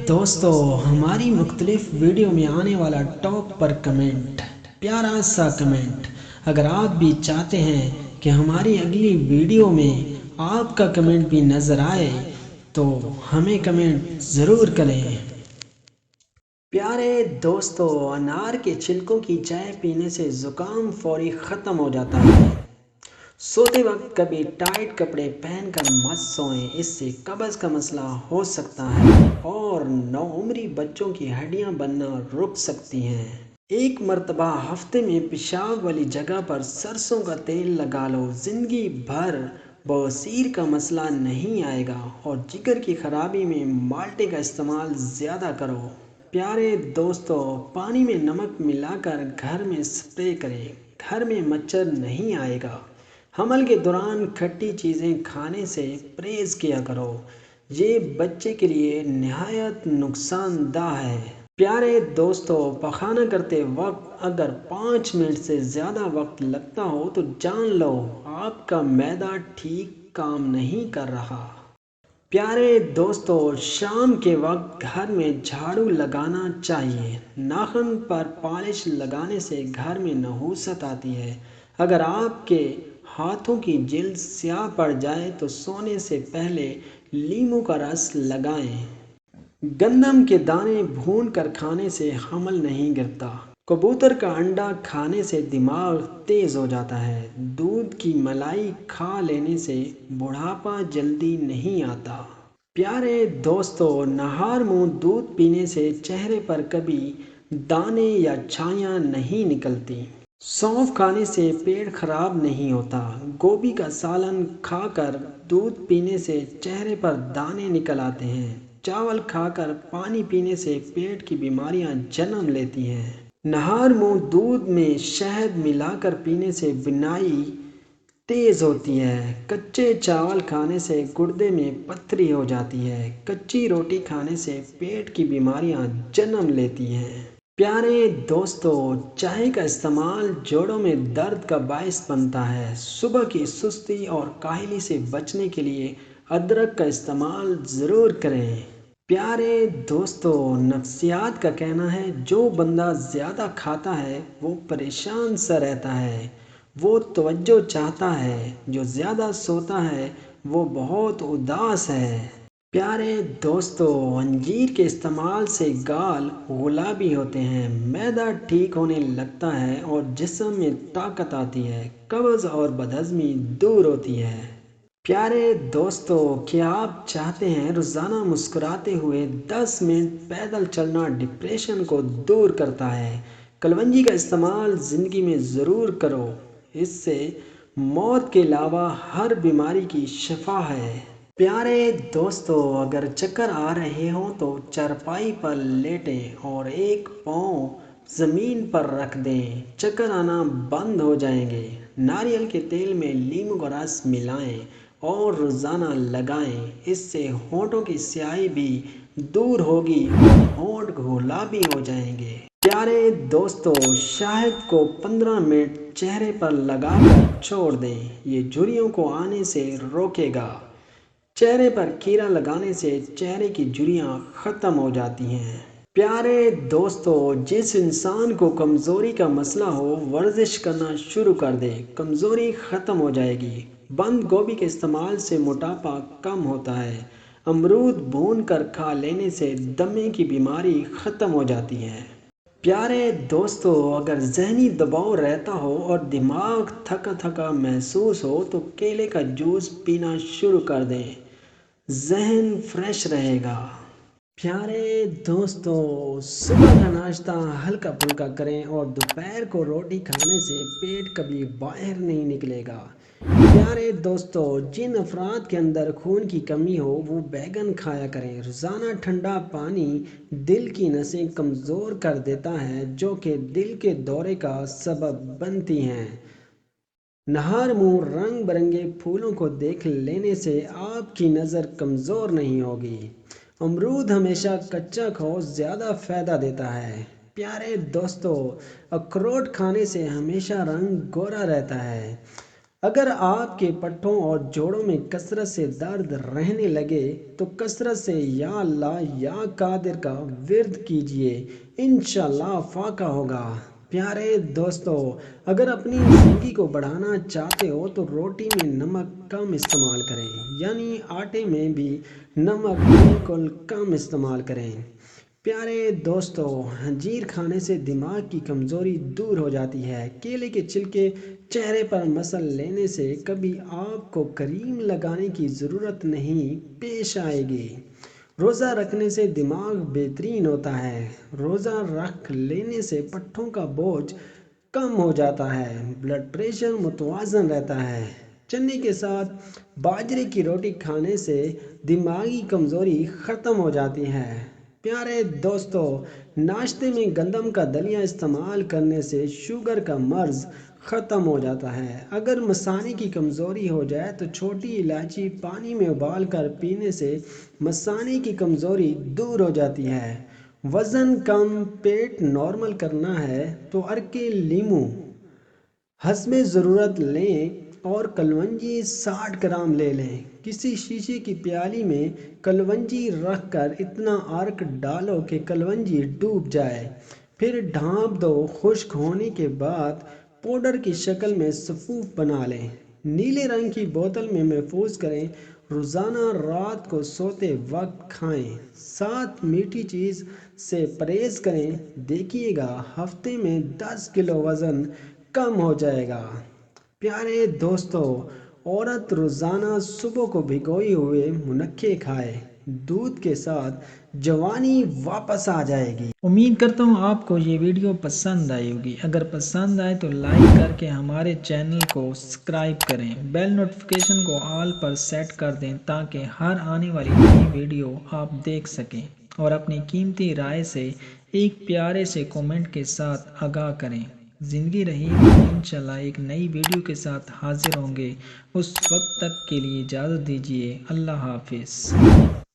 دوستو، ہماری مختلف ویڈیو میں آنے والا ٹاپ پر کمنٹ، پیارا سا کمنٹ۔ اگر آپ بھی چاہتے ہیں کہ ہماری اگلی ویڈیو میں آپ کا کمنٹ بھی نظر آئے تو ہمیں کمنٹ ضرور کریں۔ پیارے دوستو، انار کے چھلکوں کی چائے پینے سے زکام فوری ختم ہو جاتا ہے۔ سوتے وقت کبھی ٹائٹ کپڑے پہن کر مت سوئیں، اس سے قبض کا مسئلہ ہو سکتا ہے اور نوعمری بچوں کی ہڈیاں بننا رک سکتی ہیں۔ ایک مرتبہ ہفتے میں پیشاب والی جگہ پر سرسوں کا تیل لگا لو، زندگی بھر بواسیر کا مسئلہ نہیں آئے گا۔ اور جگر کی خرابی میں مالٹے کا استعمال زیادہ کرو۔ پیارے دوستو، پانی میں نمک ملا کر گھر میں سپرے کریں، گھر میں مچھر نہیں آئے گا۔ حمل کے دوران کھٹی چیزیں کھانے سے پرہیز کیا کرو، یہ بچے کے لیے نہایت نقصان دہ ہے۔ پیارے دوستو، پخانہ کرتے وقت اگر 5 منٹ سے زیادہ وقت لگتا ہو تو جان لو آپ کا معدہ ٹھیک کام نہیں کر رہا۔ پیارے دوستو، شام کے وقت گھر میں جھاڑو لگانا چاہیے۔ ناخن پر پالش لگانے سے گھر میں نحوست آتی ہے۔ اگر آپ کے ہاتھوں کی جلد سیاہ پڑ جائے تو سونے سے پہلے لیموں کا رس لگائیں۔ گندم کے دانے بھون کر کھانے سے حمل نہیں گرتا۔ کبوتر کا انڈا کھانے سے دماغ تیز ہو جاتا ہے۔ دودھ کی ملائی کھا لینے سے بڑھاپا جلدی نہیں آتا۔ پیارے دوستو، نہار منہ دودھ پینے سے چہرے پر کبھی دانے یا چھائیاں نہیں نکلتی۔ سونف کھانے سے پیٹ خراب نہیں ہوتا۔ گوبھی کا سالن کھا کر دودھ پینے سے چہرے پر دانے نکل آتے ہیں۔ چاول کھا کر پانی پینے سے پیٹ کی بیماریاں جنم لیتی ہیں۔ نہار منہ دودھ میں شہد ملا کر پینے سے بینائی تیز ہوتی ہے۔ کچے چاول کھانے سے گردے میں پتھری ہو جاتی ہے۔ کچی روٹی کھانے سے پیٹ کی بیماریاں جنم لیتی ہیں۔ پیارے دوستو، چائے کا استعمال جوڑوں میں درد کا باعث بنتا ہے۔ صبح کی سستی اور کاہلی سے بچنے کے لیے ادرک کا استعمال ضرور کریں۔ پیارے دوستو، نفسیات کا کہنا ہے جو بندہ زیادہ کھاتا ہے وہ پریشان سا رہتا ہے، وہ توجہ چاہتا ہے۔ جو زیادہ سوتا ہے وہ بہت اداس ہے۔ پیارے دوستو، انجیر کے استعمال سے گال گلابی ہوتے ہیں، معدہ ٹھیک ہونے لگتا ہے اور جسم میں طاقت آتی ہے، قبض اور بدہضمی دور ہوتی ہے۔ پیارے دوستو، کیا آپ چاہتے ہیں روزانہ مسکراتے ہوئے 10 منٹ پیدل چلنا ڈپریشن کو دور کرتا ہے؟ کلونجی کا استعمال زندگی میں ضرور کرو، اس سے موت کے علاوہ ہر بیماری کی شفا ہے۔ پیارے دوستو، اگر چکر آ رہے ہوں تو چارپائی پر لیٹیں اور ایک پاؤں زمین پر رکھ دیں، چکر آنا بند ہو جائیں گے۔ ناریل کے تیل میں لیموں کا رس ملائیں اور روزانہ لگائیں، اس سے ہونٹوں کی سیاہی بھی دور ہوگی اور ہونٹ گلابی ہو جائیں گے۔ پیارے دوستو، شہد کو 15 منٹ چہرے پر لگا کر چھوڑ دیں، یہ جھریوں کو آنے سے روکے گا۔ چہرے پر کھیرا لگانے سے چہرے کی جھریاں ختم ہو جاتی ہیں۔ پیارے دوستو، جس انسان کو کمزوری کا مسئلہ ہو ورزش کرنا شروع کر دے، کمزوری ختم ہو جائے گی۔ بند گوبھی کے استعمال سے موٹاپا کم ہوتا ہے۔ امرود بھون کر کھا لینے سے دمے کی بیماری ختم ہو جاتی ہے۔ پیارے دوستو، اگر ذہنی دباؤ رہتا ہو اور دماغ تھکا تھکا محسوس ہو تو کیلے کا جوس پینا شروع کر دیں، ذہن فریش رہے گا۔ پیارے دوستو، صبح کا ناشتہ ہلکا پھلکا کریں اور دوپہر کو روٹی کھانے سے پیٹ کبھی باہر نہیں نکلے گا۔ پیارے دوستو، جن افراد کے اندر خون کی کمی ہو وہ بیگن کھایا کریں۔ روزانہ ٹھنڈا پانی دل کی نسیں کمزور کر دیتا ہے جو کہ دل کے دورے کا سبب بنتی ہیں۔ نہار منہ رنگ برنگے پھولوں کو دیکھ لینے سے آپ کی نظر کمزور نہیں ہوگی۔ امرود ہمیشہ کچا کھاؤ، زیادہ فائدہ دیتا ہے۔ پیارے دوستو، اخروٹ کھانے سے ہمیشہ رنگ گورا رہتا ہے۔ اگر آپ کے پٹھوں اور جوڑوں میں کثرت سے درد رہنے لگے تو کثرت سے یا اللہ یا قادر کا ورد کیجئے، انشاءاللہ فاقہ ہوگا۔ پیارے دوستو، اگر اپنی زندگی کو بڑھانا چاہتے ہو تو روٹی میں نمک کم استعمال کریں، یعنی آٹے میں بھی نمک بالکل کم استعمال کریں۔ پیارے دوستو، انجیر کھانے سے دماغ کی کمزوری دور ہو جاتی ہے۔ کیلے کے چھلکے چہرے پر مسل لینے سے کبھی آپ کو کریم لگانے کی ضرورت نہیں پیش آئے گی۔ روزہ رکھنے سے دماغ بہترین ہوتا ہے۔ روزہ رکھ لینے سے پٹھوں کا بوجھ کم ہو جاتا ہے، بلڈ پریشر متوازن رہتا ہے۔ چنے کے ساتھ باجرے کی روٹی کھانے سے دماغی کمزوری ختم ہو جاتی ہے۔ پیارے دوستو، ناشتے میں گندم کا دلیا استعمال کرنے سے شوگر کا مرض ختم ہو جاتا ہے۔ اگر مثانے کی کمزوری ہو جائے تو چھوٹی الائچی پانی میں ابال کر پینے سے مثانے کی کمزوری دور ہو جاتی ہے۔ وزن کم پیٹ نارمل کرنا ہے تو عرق لیموں حسب ضرورت لیں اور کلونجی 60 گرام لے لیں۔ کسی شیشے کی پیالی میں کلونجی رکھ کر اتنا عرق ڈالو کہ کلونجی ڈوب جائے، پھر ڈھانپ دو۔ خشک ہونے کے بعد پاؤڈر کی شکل میں سفوف بنا لیں، نیلے رنگ کی بوتل میں محفوظ کریں۔ روزانہ رات کو سوتے وقت کھائیں، ساتھ میٹھی چیز سے پرہیز کریں۔ دیکھیے گا ہفتے میں 10 کلو وزن کم ہو جائے گا۔ پیارے دوستو، عورت روزانہ صبح کو بھگوئے ہوئے منقے کھائے، دودھ کے ساتھ جوانی واپس آ جائے گی۔ امید کرتا ہوں آپ کو یہ ویڈیو پسند آئی ہوگی۔ اگر پسند آئے تو لائک کر کے ہمارے چینل کو سبسکرائب کریں، بیل نوٹیفیکیشن کو آل پر سیٹ کر دیں تاکہ ہر آنے والی نئی ویڈیو آپ دیکھ سکیں، اور اپنی قیمتی رائے سے ایک پیارے سے کمنٹ کے ساتھ آگاہ کریں۔ زندگی رہی تو انشاءاللہ ایک نئی ویڈیو کے ساتھ حاضر ہوں گے۔ اس وقت تک کے لیے اجازت دیجیے۔ اللہ حافظ۔